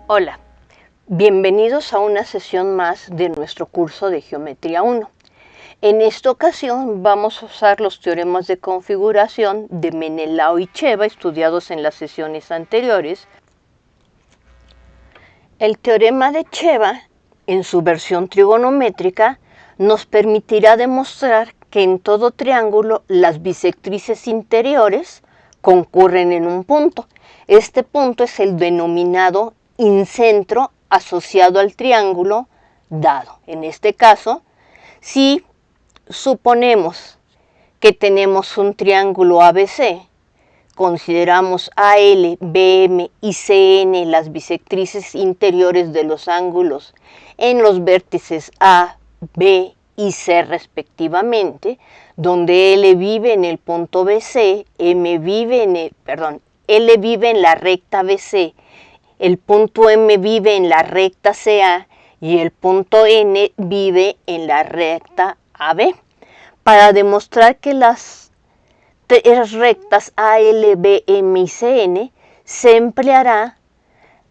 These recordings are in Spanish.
Hola, bienvenidos a una sesión más de nuestro curso de Geometría 1. En esta ocasión vamos a usar los teoremas de configuración de Menelao y Cheva estudiados en las sesiones anteriores. El teorema de Cheva, en su versión trigonométrica, nos permitirá demostrar que en todo triángulo las bisectrices interiores concurren en un punto. Este punto es el denominado incentro asociado al triángulo dado. En este caso, si suponemos que tenemos un triángulo ABC, consideramos AL, BM y CN las bisectrices interiores de los ángulos en los vértices A, B y C respectivamente, donde L vive en el punto BC, L vive en la recta BC, el punto M vive en la recta CA y el punto N vive en la recta AB. Para demostrar que las tres rectas AL, BM y CN se empleará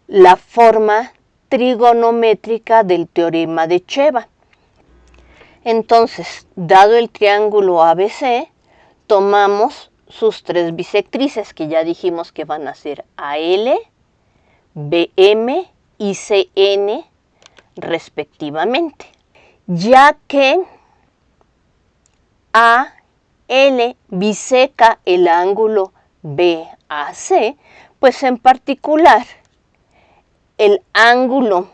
la forma trigonométrica del teorema de Cheva. Entonces, dado el triángulo ABC, tomamos sus tres bisectrices, que ya dijimos que van a ser AL, BM y CN respectivamente. Ya que AL biseca el ángulo BAC, pues en particular el ángulo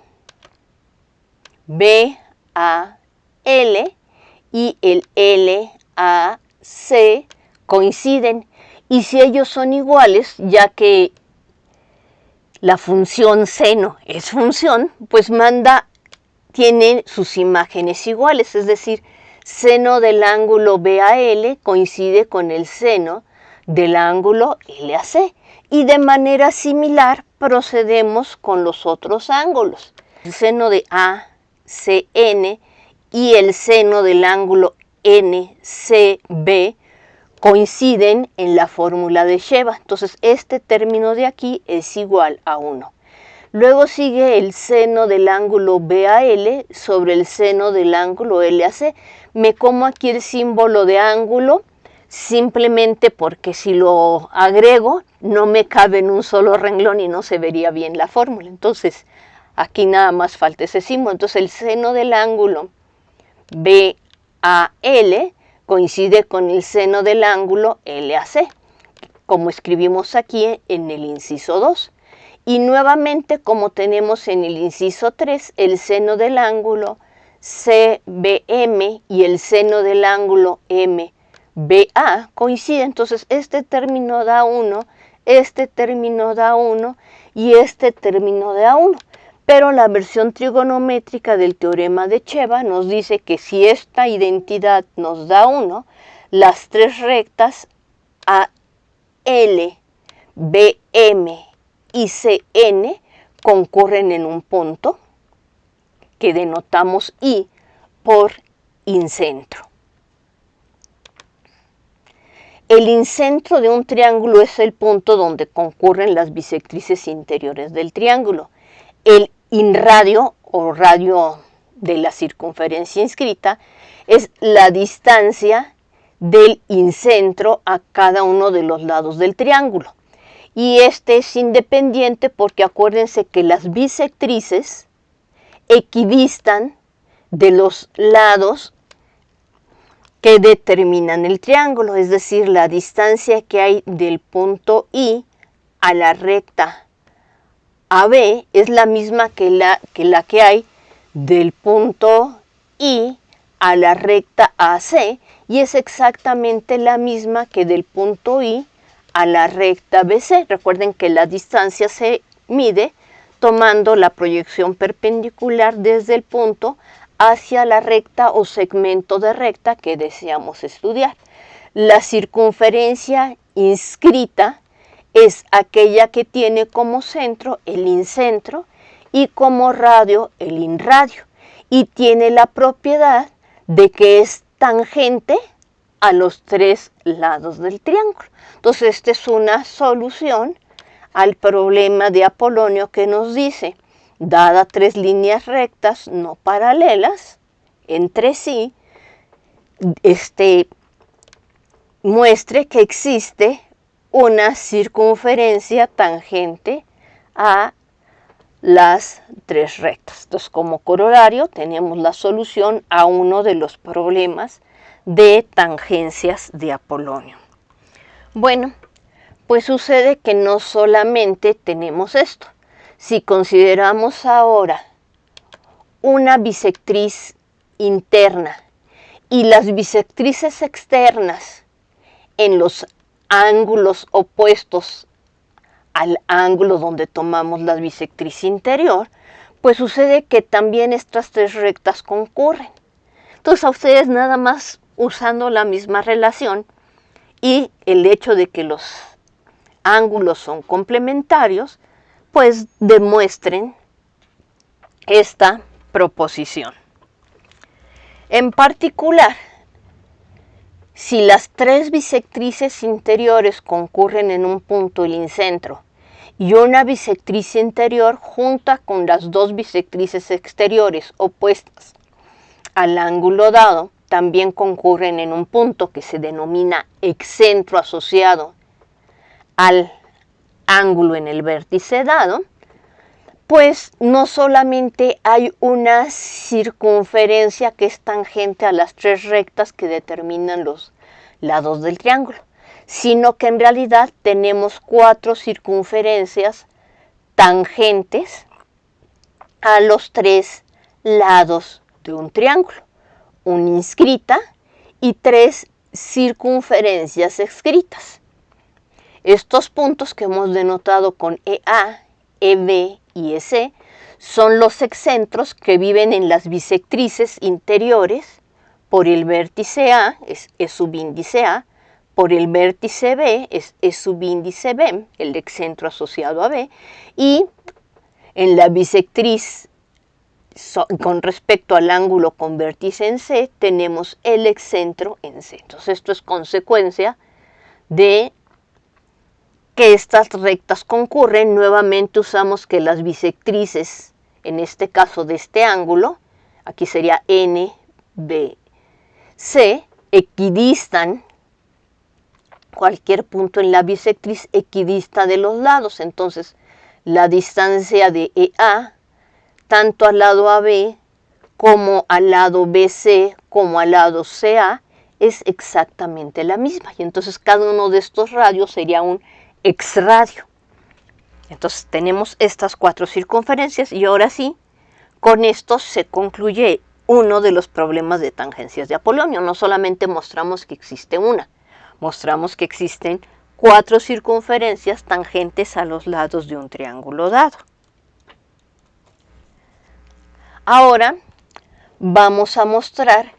BAL y el LAC coinciden, y si ellos son iguales, ya que la función seno es función, pues tienen sus imágenes iguales, es decir, seno del ángulo BAL coincide con el seno del ángulo LAC, y de manera similar procedemos con los otros ángulos. El seno de ACN y el seno del ángulo NCB coinciden en la fórmula de Cheva. Entonces, este término de aquí es igual a 1. Luego sigue el seno del ángulo BAL sobre el seno del ángulo LAC. Me como aquí el símbolo de ángulo simplemente porque si lo agrego no me cabe en un solo renglón y no se vería bien la fórmula. Entonces, aquí nada más falta ese símbolo. Entonces, el seno del ángulo BAL coincide con el seno del ángulo LAC, como escribimos aquí en el inciso 2. Y nuevamente, como tenemos en el inciso 3, el seno del ángulo CBM y el seno del ángulo MBA coinciden. Entonces, este término da 1, este término da 1 y este término da 1. Pero la versión trigonométrica del teorema de Cheva nos dice que si esta identidad nos da 1, las tres rectas AL, BM y CN concurren en un punto que denotamos I por incentro. El incentro de un triángulo es el punto donde concurren las bisectrices interiores del triángulo. El inradio o radio de la circunferencia inscrita es la distancia del incentro a cada uno de los lados del triángulo. Y este es independiente porque acuérdense que las bisectrices equidistan de los lados que determinan el triángulo, es decir, la distancia que hay del punto I a la recta AB es la misma que la que hay del punto I a la recta AC, y es exactamente la misma que del punto I a la recta BC. Recuerden que la distancia se mide tomando la proyección perpendicular desde el punto hacia la recta o segmento de recta que deseamos estudiar. La circunferencia inscrita es aquella que tiene como centro el incentro y como radio el inradio, y tiene la propiedad de que es tangente a los 3 lados del triángulo. Entonces, esta es una solución al problema de Apolonio que nos dice, dada 3 líneas rectas no paralelas entre sí, muestre que existe una circunferencia tangente a las 3 rectas. Entonces, como corolario, tenemos la solución a uno de los problemas de tangencias de Apolonio. Bueno, pues sucede que no solamente tenemos esto. Si consideramos ahora una bisectriz interna y las bisectrices externas en los ángulos opuestos al ángulo donde tomamos la bisectriz interior, pues sucede que también estas 3 rectas concurren. Entonces a ustedes nada más usando la misma relación y el hecho de que los ángulos son complementarios, pues demuestren esta proposición. En particular, si las 3 bisectrices interiores concurren en un punto el incentro y una bisectriz interior junta con las 2 bisectrices exteriores opuestas al ángulo dado, también concurren en un punto que se denomina excentro asociado al ángulo en el vértice dado, pues no solamente hay una circunferencia que es tangente a las 3 rectas que determinan los lados del triángulo, sino que en realidad tenemos 4 circunferencias tangentes a los 3 lados de un triángulo, una inscrita y 3 circunferencias escritas. Estos puntos que hemos denotado con EA, EB y EC son los excentros que viven en las bisectrices interiores por el vértice A, es E subíndice A, por el vértice B, es E subíndice B, el excentro asociado a B, y en la bisectriz con respecto al ángulo con vértice en C, tenemos el excentro en C. Entonces esto es consecuencia de que estas rectas concurren. Nuevamente usamos que las bisectrices, en este caso de este ángulo, aquí sería N, B, C, equidistan, cualquier punto en la bisectriz equidista de los lados. Entonces, la distancia de EA, tanto al lado AB, como al lado BC, como al lado CA, es exactamente la misma. Y entonces cada uno de estos radios sería un exradio. Entonces tenemos estas 4 circunferencias y ahora sí, con esto se concluye uno de los problemas de tangencias de Apolonio. No solamente mostramos que existe una, mostramos que existen 4 circunferencias tangentes a los lados de un triángulo dado. Ahora vamos a mostrar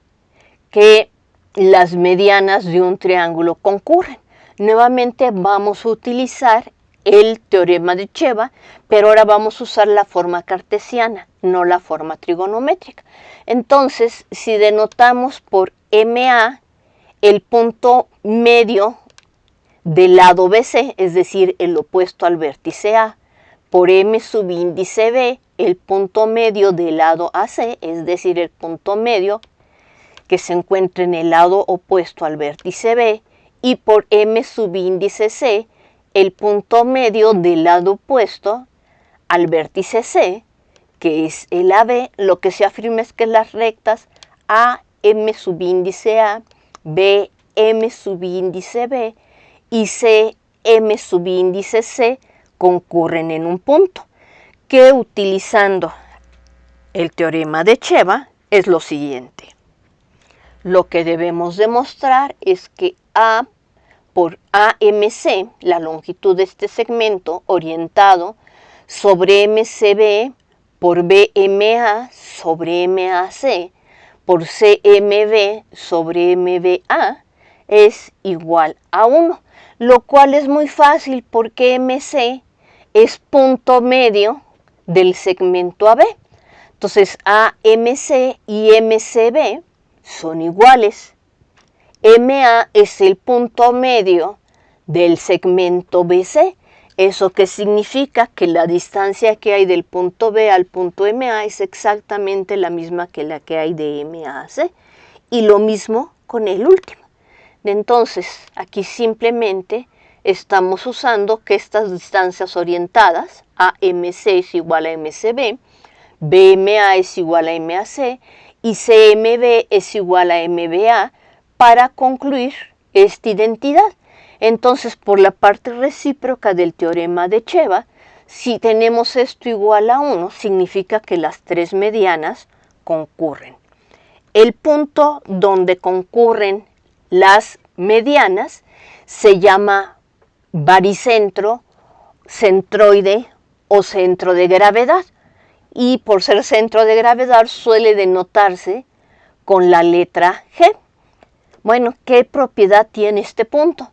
que las medianas de un triángulo concurren. Nuevamente vamos a utilizar el teorema de Cheva, pero ahora vamos a usar la forma cartesiana, no la forma trigonométrica. Entonces, si denotamos por MA el punto medio del lado BC, es decir, el opuesto al vértice A, por M subíndice B, el punto medio del lado AC, es decir, el punto medio que se encuentra en el lado opuesto al vértice B, y por M subíndice C, el punto medio del lado opuesto al vértice C, que es el AB, lo que se afirma es que las rectas AM subíndice A, BM subíndice B y CM subíndice C concurren en un punto, que utilizando el teorema de Cheva es lo siguiente. Lo que debemos demostrar es que A por AMC, la longitud de este segmento orientado sobre MCB por BMA sobre MAC por CMB sobre MBA es igual a 1, lo cual es muy fácil porque MC es punto medio del segmento AB. Entonces AMC y MCB son iguales. MA es el punto medio del segmento BC. ¿Eso qué significa? Que la distancia que hay del punto B al punto MA es exactamente la misma que la que hay de MA a C. Y lo mismo con el último. Entonces, aquí simplemente estamos usando que estas distancias orientadas, AMC es igual a MCB, BMA es igual a MAC y CMB es igual a MBA para concluir esta identidad. Entonces, por la parte recíproca del teorema de Cheva, si tenemos esto igual a 1, significa que las tres medianas concurren. El punto donde concurren las medianas se llama baricentro, centroide o centro de gravedad. Y por ser centro de gravedad suele denotarse con la letra G. Bueno, ¿qué propiedad tiene este punto?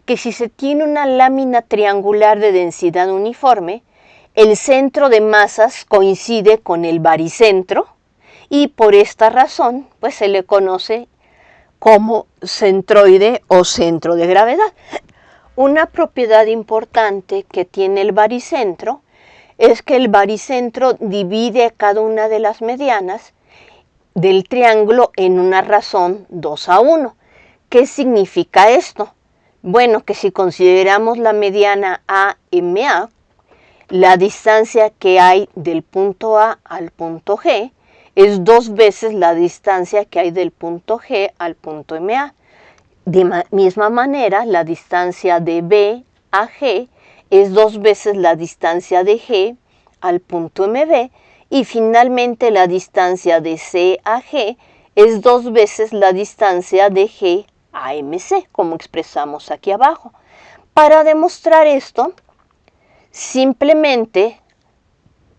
Que si se tiene una lámina triangular de densidad uniforme, el centro de masas coincide con el baricentro y por esta razón pues se le conoce como centroide o centro de gravedad. Una propiedad importante que tiene el baricentro es que el baricentro divide cada una de las medianas del triángulo en una razón 2:1. ¿Qué significa esto? Bueno, que si consideramos la mediana AMA, la distancia que hay del punto A al punto G es 2 veces la distancia que hay del punto G al punto MA. De misma manera, la distancia de B a G es 2 veces la distancia de G al punto MB y finalmente la distancia de C a G es 2 veces la distancia de G a MC, como expresamos aquí abajo. Para demostrar esto, simplemente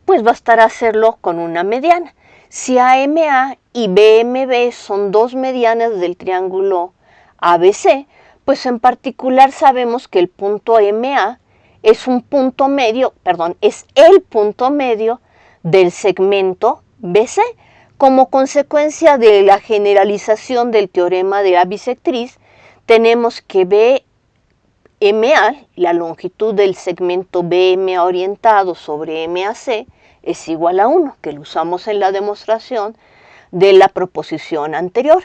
pues bastará hacerlo con una mediana. Si AMA y BMB son dos medianas del triángulo ABC, pues en particular sabemos que el punto MA es un punto medio, es el punto medio del segmento BC. Como consecuencia de la generalización del teorema de la bisectriz, tenemos que BMA, la longitud del segmento BMA orientado sobre MAC, es igual a 1, que lo usamos en la demostración de la proposición anterior.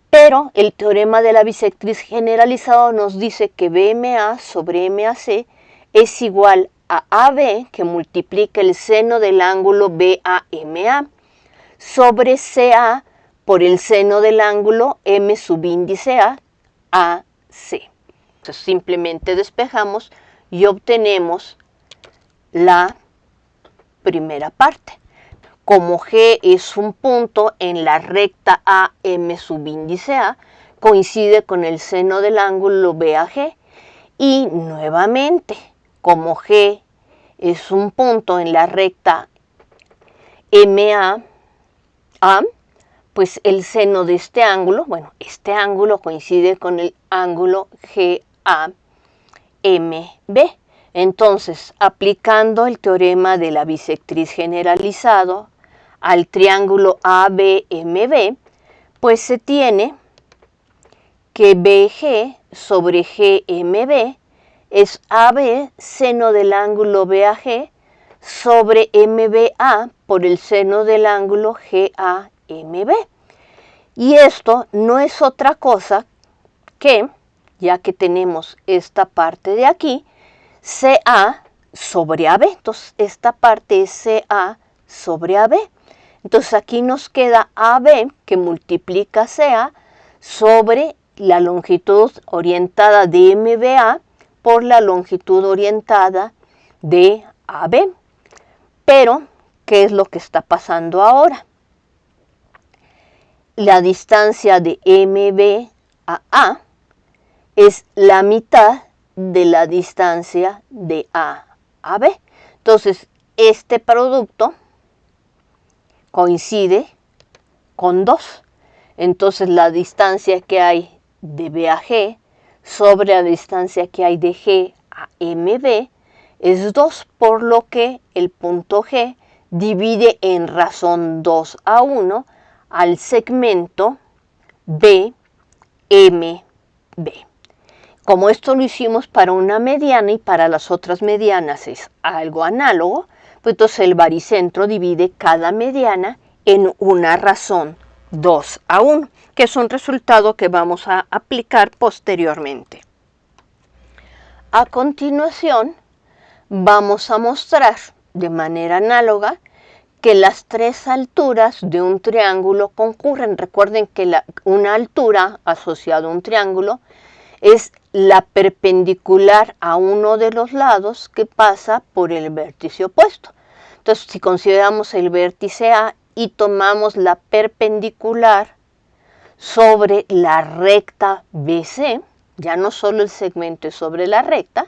Pero el teorema de la bisectriz generalizado nos dice que BMA sobre MAC es igual a AB, que multiplica el seno del ángulo BAMA, sobre CA por el seno del ángulo M subíndice A, AC. Entonces simplemente despejamos y obtenemos la primera parte. Como G es un punto en la recta AM subíndice A, coincide con el seno del ángulo BAG. Y nuevamente, como G es un punto en la recta MA, pues el seno de este ángulo coincide con el ángulo GAMB. Entonces, aplicando el teorema de la bisectriz generalizado al triángulo ABMB, pues se tiene que BG sobre GMB es AB seno del ángulo BAG sobre MBA por el seno del ángulo GAMB. Y esto no es otra cosa que, ya que tenemos esta parte de aquí, CA sobre AB. Entonces, esta parte es CA sobre AB. Entonces, aquí nos queda AB que multiplica CA sobre la longitud orientada de MBA por la longitud orientada de AB. Pero, ¿qué es lo que está pasando ahora? La distancia de MB a A es la mitad de la distancia de A a B. Entonces, este producto coincide con 2. Entonces, la distancia que hay de B a G sobre la distancia que hay de G a MB es 2, por lo que el punto G divide en razón 2:1 al segmento BMB. MB. Como esto lo hicimos para una mediana y para las otras medianas es algo análogo, pues entonces el baricentro divide cada mediana en una razón 2:1, que es un resultado que vamos a aplicar posteriormente. A continuación, vamos a mostrar de manera análoga que las tres alturas de un triángulo concurren. Recuerden que una altura asociada a un triángulo es la perpendicular a uno de los lados que pasa por el vértice opuesto. Entonces, si consideramos el vértice A y tomamos la perpendicular sobre la recta BC, ya no solo el segmento es sobre la recta,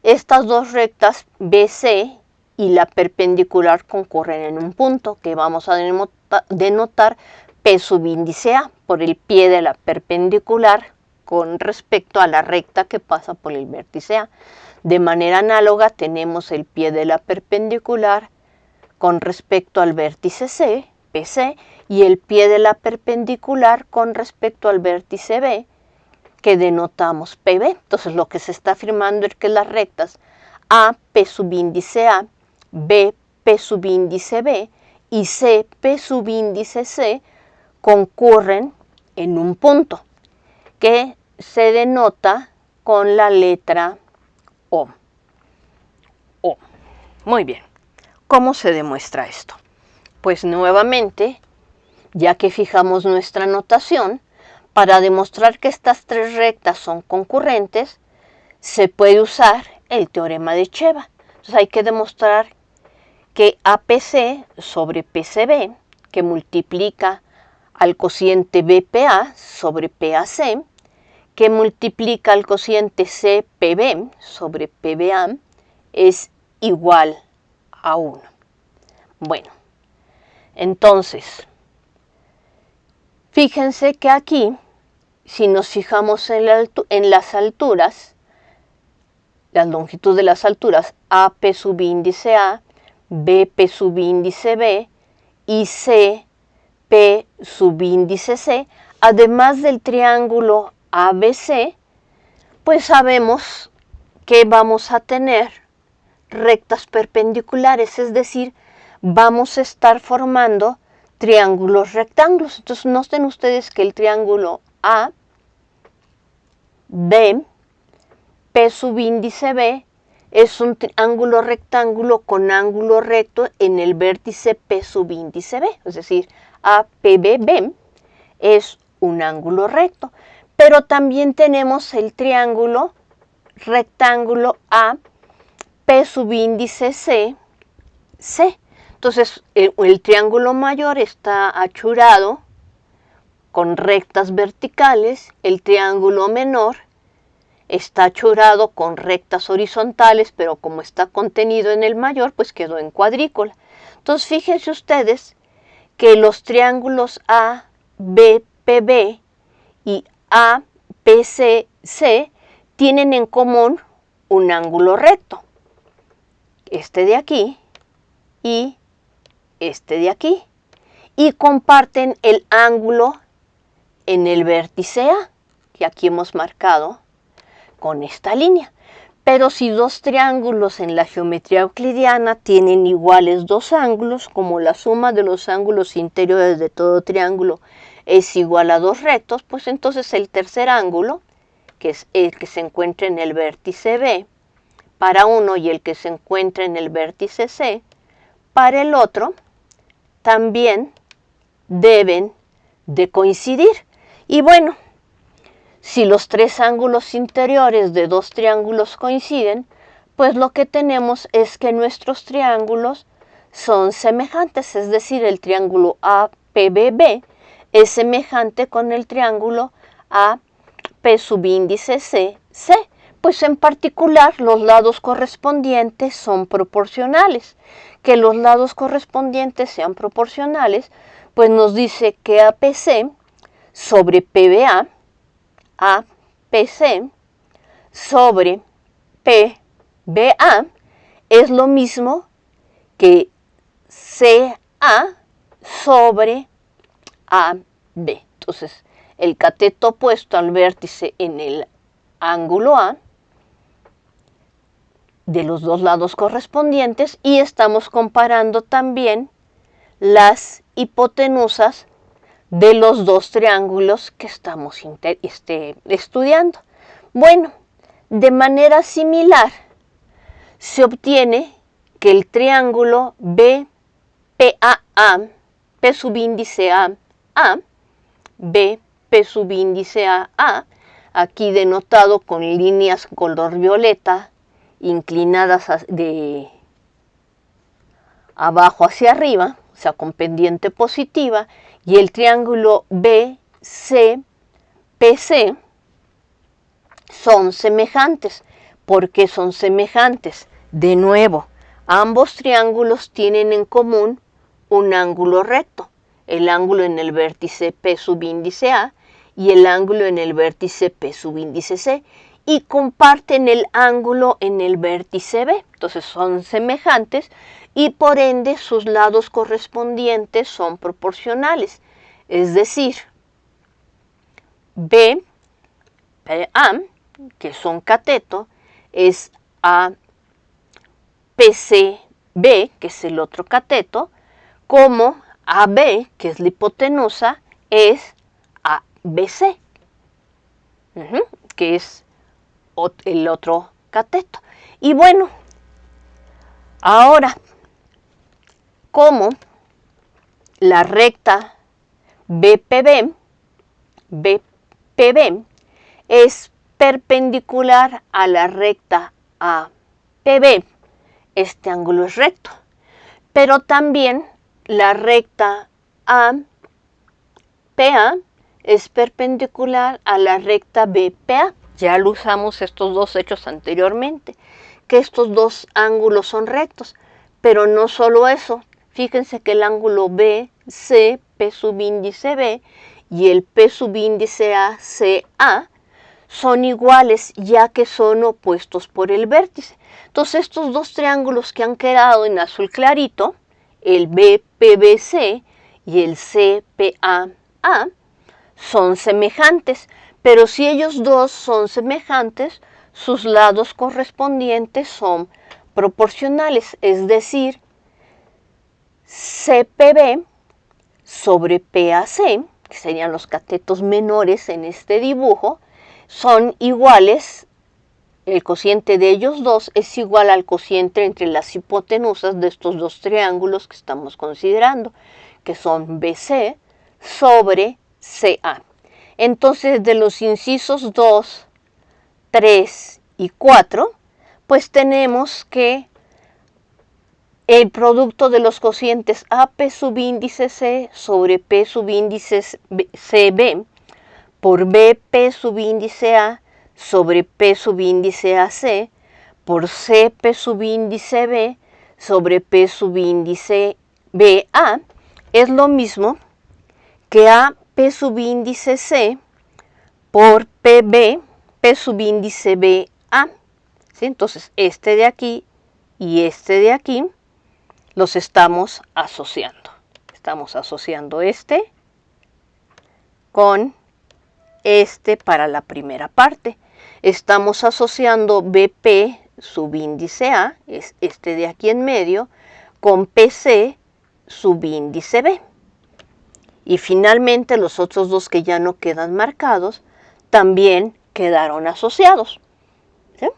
estas dos rectas BC y la perpendicular concurren en un punto que vamos a denotar P subíndice A por el pie de la perpendicular con respecto a la recta que pasa por el vértice A. De manera análoga tenemos el pie de la perpendicular con respecto al vértice C, PC, y el pie de la perpendicular con respecto al vértice B, que denotamos PB. Entonces lo que se está afirmando es que las rectas A, P subíndice A, B, P subíndice B y C, P subíndice C concurren en un punto que se denota con la letra O. O. Muy bien. ¿Cómo se demuestra esto? Pues nuevamente, ya que fijamos nuestra notación, para demostrar que estas tres rectas son concurrentes, se puede usar el teorema de Cheva. Entonces hay que demostrar que APC sobre PCB, que multiplica al cociente BPA sobre PAC, que multiplica al cociente CPB sobre PBA, es igual a 1. Bueno, entonces, fíjense que aquí, si nos fijamos en las alturas, la longitud de las alturas AP subíndice A, BP subíndice B y CP subíndice C, además del triángulo ABC, pues sabemos que vamos a tener rectas perpendiculares, es decir, vamos a estar formando triángulos rectángulos. Entonces noten ustedes que el triángulo A, B, P subíndice B es un triángulo rectángulo con ángulo recto en el vértice P subíndice B, es decir, APBB es un ángulo recto. Pero también tenemos el triángulo rectángulo A, P subíndice C, C. Entonces, el triángulo mayor está achurado con rectas verticales, el triángulo menor está achurado con rectas horizontales, pero como está contenido en el mayor, pues quedó en cuadrícula. Entonces, fíjense ustedes que los triángulos A, B, PB y A, P, C, C tienen en común un ángulo recto. Este de aquí y este de aquí. Y comparten el ángulo en el vértice A, que aquí hemos marcado con esta línea. Pero si dos triángulos en la geometría euclidiana tienen iguales dos ángulos, como la suma de los ángulos interiores de todo triángulo es igual a dos rectos, pues entonces el tercer ángulo, que es el que se encuentra en el vértice B, para uno y el que se encuentra en el vértice C, para el otro, también deben de coincidir. Y bueno, si los tres ángulos interiores de dos triángulos coinciden, pues lo que tenemos es que nuestros triángulos son semejantes, es decir, el triángulo APBB es semejante con el triángulo AP subíndice C, C. Pues en particular los lados correspondientes son proporcionales. Que los lados correspondientes sean proporcionales, pues nos dice que APC sobre PBA, APC sobre PBA es lo mismo que CA sobre AB. Entonces, el cateto opuesto al vértice en el ángulo A de los dos lados correspondientes, y estamos comparando también las hipotenusas de los dos triángulos que estamos estudiando. Bueno, de manera similar se obtiene que el triángulo BPAA, P subíndice A, B, P subíndice A, aquí denotado con líneas color violeta inclinadas de abajo hacia arriba, o sea, con pendiente positiva, y el triángulo BCPC son semejantes. ¿Por qué son semejantes? De nuevo, ambos triángulos tienen en común un ángulo recto, el ángulo en el vértice P subíndice A y el ángulo en el vértice P subíndice C, y comparten el ángulo en el vértice B. Entonces son semejantes y por ende sus lados correspondientes son proporcionales. Es decir, BPA, que son cateto, es APCB, que es el otro cateto, como AB, que es la hipotenusa, es ABC, que es el otro cateto. Y bueno, ahora, como la recta BPB es perpendicular a la recta APB, este ángulo es recto, pero también la recta APA es perpendicular a la recta BPA. Ya lo usamos estos dos hechos anteriormente, que estos dos ángulos son rectos, pero no solo eso. Fíjense que el ángulo BC, P subíndice B, y el P subíndice ACA son iguales, ya que son opuestos por el vértice. Entonces estos dos triángulos que han quedado en azul clarito, el BPBC y el CPAA, son semejantes, pero si ellos dos son semejantes, sus lados correspondientes son proporcionales, es decir, CPB sobre PAC, que serían los catetos menores en este dibujo, son iguales. El cociente de ellos dos es igual al cociente entre las hipotenusas de estos dos triángulos que estamos considerando, que son BC sobre CA. Entonces, de los incisos 2, 3 y 4, pues tenemos que el producto de los cocientes AP subíndice C sobre P subíndice CB por BP subíndice A sobre P subíndice AC por CP subíndice B sobre P subíndice BA es lo mismo que AP subíndice C por PB, P subíndice BA. ¿Sí? Entonces, este de aquí y este de aquí los estamos asociando. Estamos asociando este con este para la primera parte. Estamos asociando BP subíndice A, es este de aquí en medio, con PC subíndice B. Y finalmente los otros dos que ya no quedan marcados también quedaron asociados. ¿Sí?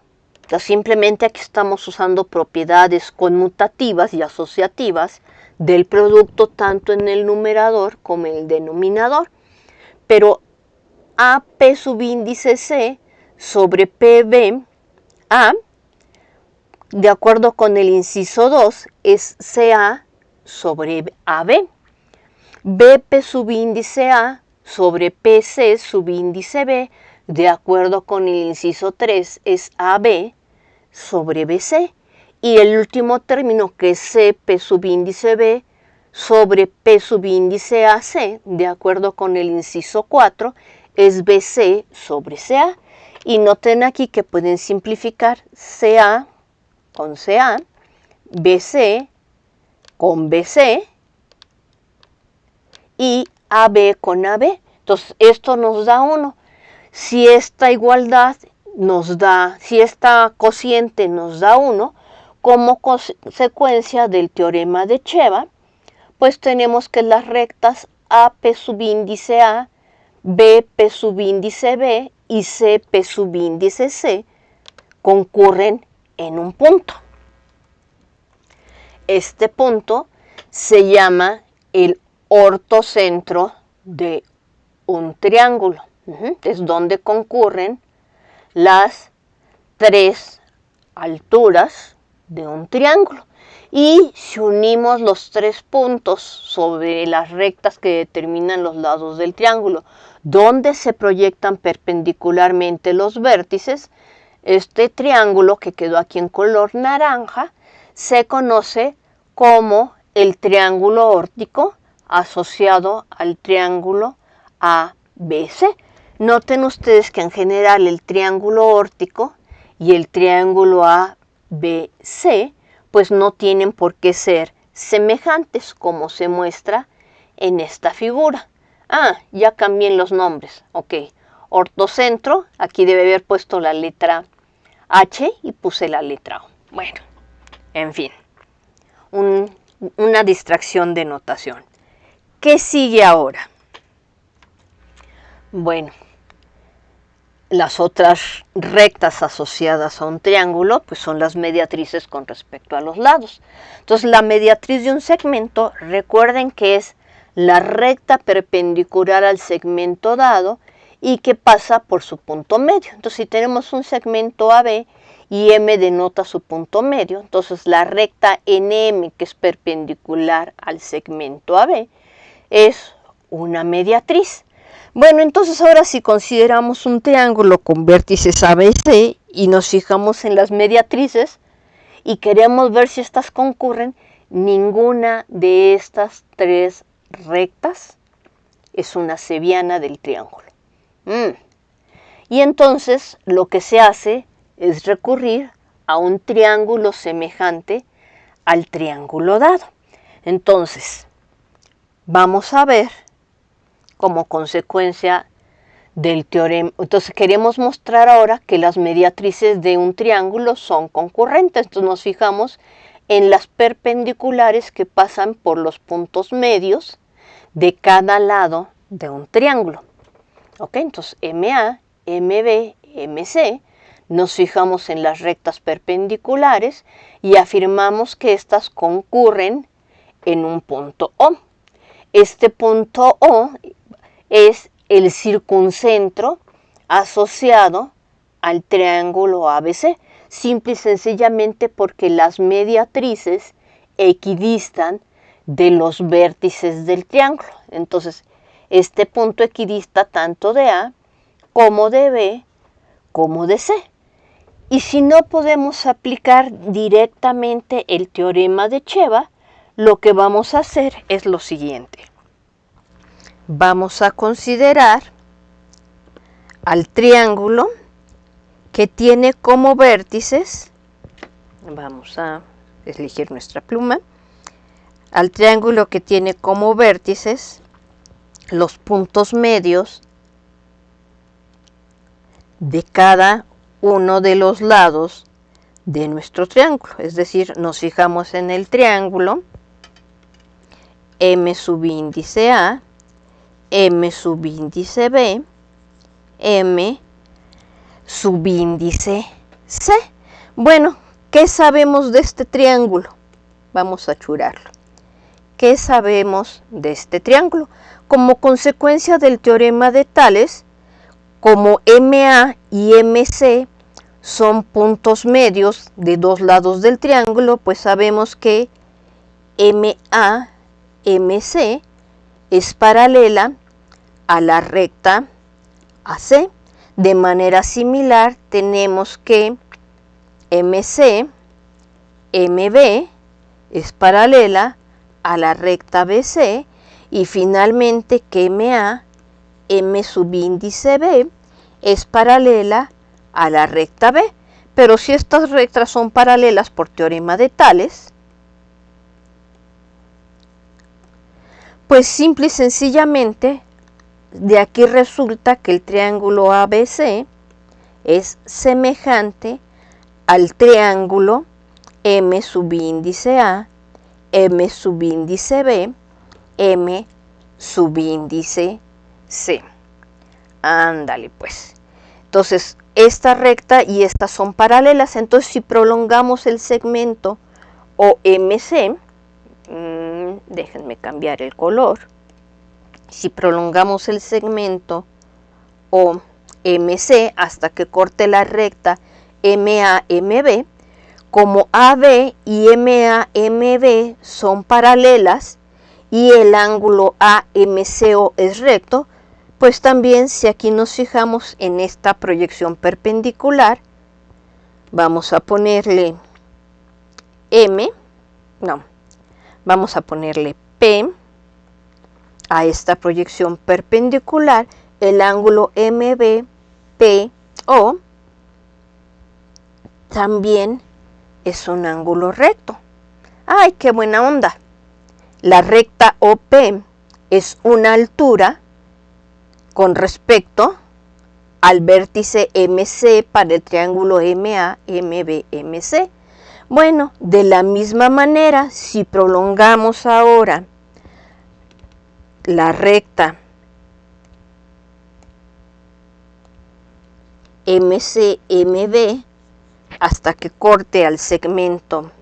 Entonces, simplemente aquí estamos usando propiedades conmutativas y asociativas del producto tanto en el numerador como en el denominador. Pero AP subíndice C sobre PB A, de acuerdo con el inciso 2, es CA sobre AB. BP subíndice A sobre PC subíndice B, de acuerdo con el inciso 3, es AB sobre BC. Y el último término, que es CP subíndice B sobre P subíndice AC, de acuerdo con el inciso 4, es BC sobre CA. Y noten aquí que pueden simplificar CA con CA, BC con BC y AB con AB. Entonces, esto nos da 1. Si esta igualdad si esta cociente nos da 1, como consecuencia del teorema de Cheva, pues tenemos que las rectas AP subíndice A, BP subíndice B y CP subíndice C concurren en un punto. Este punto se llama el ortocentro de un triángulo. Es donde concurren las 3 alturas de un triángulo. Y si unimos los 3 puntos sobre las rectas que determinan los lados del triángulo, donde se proyectan perpendicularmente los vértices, este triángulo que quedó aquí en color naranja se conoce como el triángulo óptico asociado al triángulo ABC. Noten ustedes que en general el triángulo óptico y el triángulo ABC pues no tienen por qué ser semejantes, como se muestra en esta figura. Ya cambié los nombres. Ok, ortocentro, aquí debe haber puesto la letra H y puse la letra O. Bueno, en fin, una distracción de notación. ¿Qué sigue ahora? Bueno, las otras rectas asociadas a un triángulo pues son las mediatrices con respecto a los lados. Entonces la mediatriz de un segmento, recuerden que es la recta perpendicular al segmento dado y que pasa por su punto medio. Entonces si tenemos un segmento AB y M denota su punto medio, entonces la recta NM, que es perpendicular al segmento AB, es una mediatriz. Bueno, entonces ahora si consideramos un triángulo con vértices ABC y nos fijamos en las mediatrices y queremos ver si estas concurren, ninguna de estas 3 rectas es una cebiana del triángulo. Y entonces lo que se hace es recurrir a un triángulo semejante al triángulo dado. Entonces, vamos a ver como consecuencia del teorema. Entonces queremos mostrar ahora que las mediatrices de un triángulo son concurrentes. Entonces nos fijamos en las perpendiculares que pasan por los puntos medios de cada lado de un triángulo. Ok, entonces MA, MB, MC, nos fijamos en las rectas perpendiculares y afirmamos que estas concurren en un punto O. Este punto O es el circuncentro asociado al triángulo ABC, simple y sencillamente porque las mediatrices equidistan de los vértices del triángulo. Entonces, este punto equidista tanto de A como de B como de C. Y si no podemos aplicar directamente el teorema de Cheva, lo que vamos a hacer es lo siguiente. Vamos a considerar al triángulo que tiene como vértices, vamos a elegir nuestra pluma, al triángulo que tiene como vértices los puntos medios de cada uno de los lados de nuestro triángulo. Es decir, nos fijamos en el triángulo M subíndice A, M subíndice B, M subíndice C. Bueno, ¿qué sabemos de este triángulo? Vamos a churarlo. ¿Qué sabemos de este triángulo? Como consecuencia del teorema de Tales, como MA y MC son puntos medios de dos lados del triángulo, pues sabemos que MA, MC es paralela a la recta AC. De manera similar, tenemos que MC, MB es paralela a la recta BC y finalmente que MA, M subíndice B es paralela a la recta B. Pero si estas rectas son paralelas por teorema de Tales, pues simple y sencillamente De aquí resulta que el triángulo ABC es semejante al triángulo M subíndice A, M subíndice B, M subíndice C. Ándale pues. Entonces, esta recta y esta son paralelas. Entonces, si prolongamos el segmento OMC, déjenme cambiar el color. Si prolongamos el segmento OMC hasta que corte la recta MAMB, como AB y MAMB son paralelas y el ángulo AMCO es recto, pues también si aquí nos fijamos en esta proyección perpendicular, vamos a ponerle vamos a ponerle P a esta proyección perpendicular, el ángulo MBPO también es un ángulo recto. ¡Ay, qué buena onda! La recta OP es una altura con respecto al vértice MC para el triángulo MA, MB, MC. Bueno, de la misma manera, si prolongamos ahora la recta MC-MB hasta que corte al segmento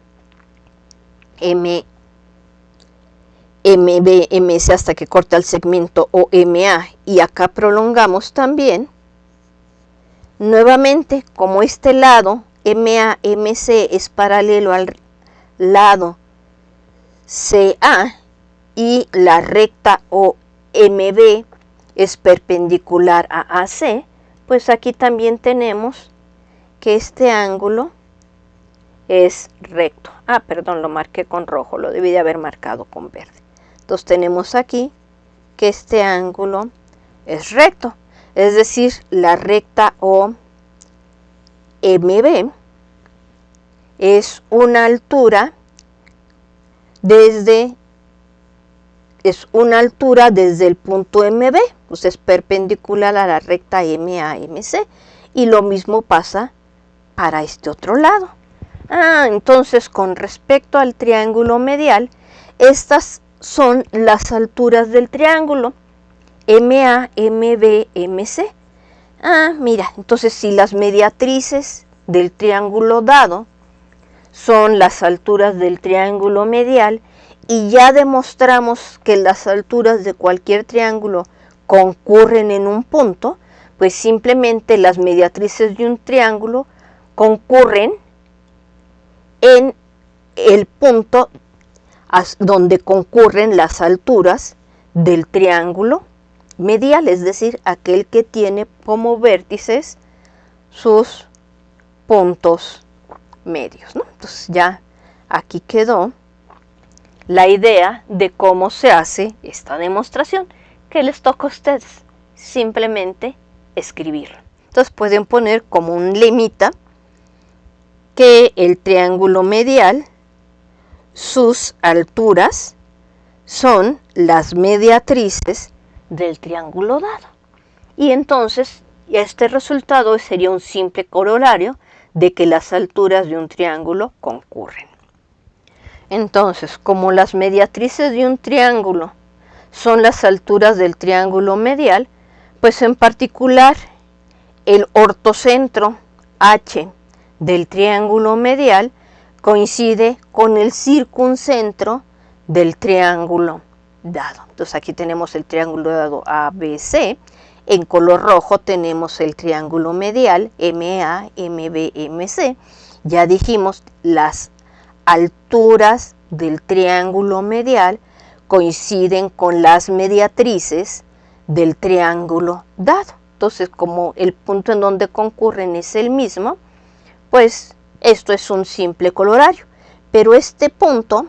MB-MC hasta que corte al segmento OMA y acá prolongamos también, nuevamente como este lado MA-MC es paralelo al lado CA y la recta OMB es perpendicular a AC, pues aquí también tenemos que este ángulo es recto. Perdón, lo marqué con rojo, lo debí de haber marcado con verde. Entonces tenemos aquí que este ángulo es recto, es decir, la recta OMB es una altura desde el punto MB, pues es perpendicular a la recta MAMC, y lo mismo pasa para este otro lado. Entonces con respecto al triángulo medial, estas son las alturas del triángulo MA, MB, MC. Mira, entonces si las mediatrices del triángulo dado son las alturas del triángulo medial, y ya demostramos que las alturas de cualquier triángulo concurren en un punto, pues simplemente las mediatrices de un triángulo concurren en el punto donde concurren las alturas del triángulo medial, es decir, aquel que tiene como vértices sus puntos medios, ¿no? Entonces ya aquí quedó la idea de cómo se hace esta demostración, que les toca a ustedes simplemente escribirlo. Entonces pueden poner como un lemita que el triángulo medial, sus alturas son las mediatrices del triángulo dado. Y entonces este resultado sería un simple corolario de que las alturas de un triángulo concurren. Entonces, como las mediatrices de un triángulo son las alturas del triángulo medial, pues en particular el ortocentro H del triángulo medial coincide con el circuncentro del triángulo dado. Entonces aquí tenemos el triángulo dado ABC, en color rojo tenemos el triángulo medial MA, MB, MC. Ya dijimos, las alturas del triángulo medial coinciden con las mediatrices del triángulo dado. Entonces, como el punto en donde concurren es el mismo, pues esto es un simple corolario. Pero este punto,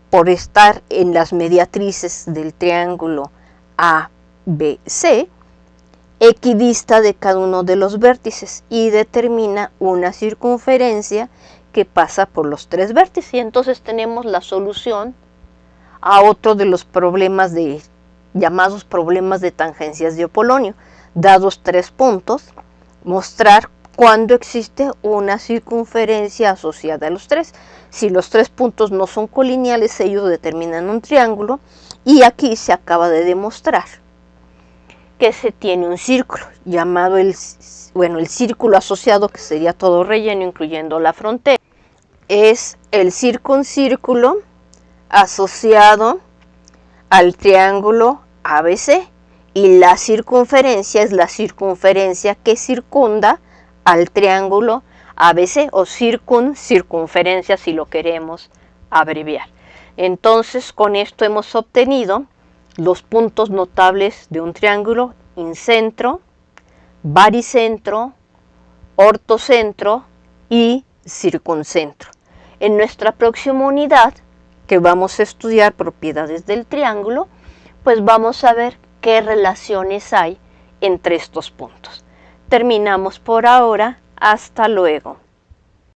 por estar en las mediatrices del triángulo ABC, equidista de cada uno de los vértices y determina una circunferencia que pasa por los tres vértices. Y entonces tenemos la solución a otro de los problemas de llamados problemas de tangencias de Apolonio. Dados 3 puntos, mostrar cuándo existe una circunferencia asociada a los 3. Si los 3 puntos no son colineales, ellos determinan un triángulo, y aquí se acaba de demostrar que se tiene un círculo llamado el círculo asociado, que sería todo relleno incluyendo la frontera. Es el circuncírculo asociado al triángulo ABC, y la circunferencia es la circunferencia que circunda al triángulo ABC, o circunferencia si lo queremos abreviar. Entonces, con esto hemos obtenido los puntos notables de un triángulo: incentro, baricentro, ortocentro y circuncentro. En nuestra próxima unidad, que vamos a estudiar propiedades del triángulo, pues vamos a ver qué relaciones hay entre estos puntos. Terminamos por ahora. Hasta luego.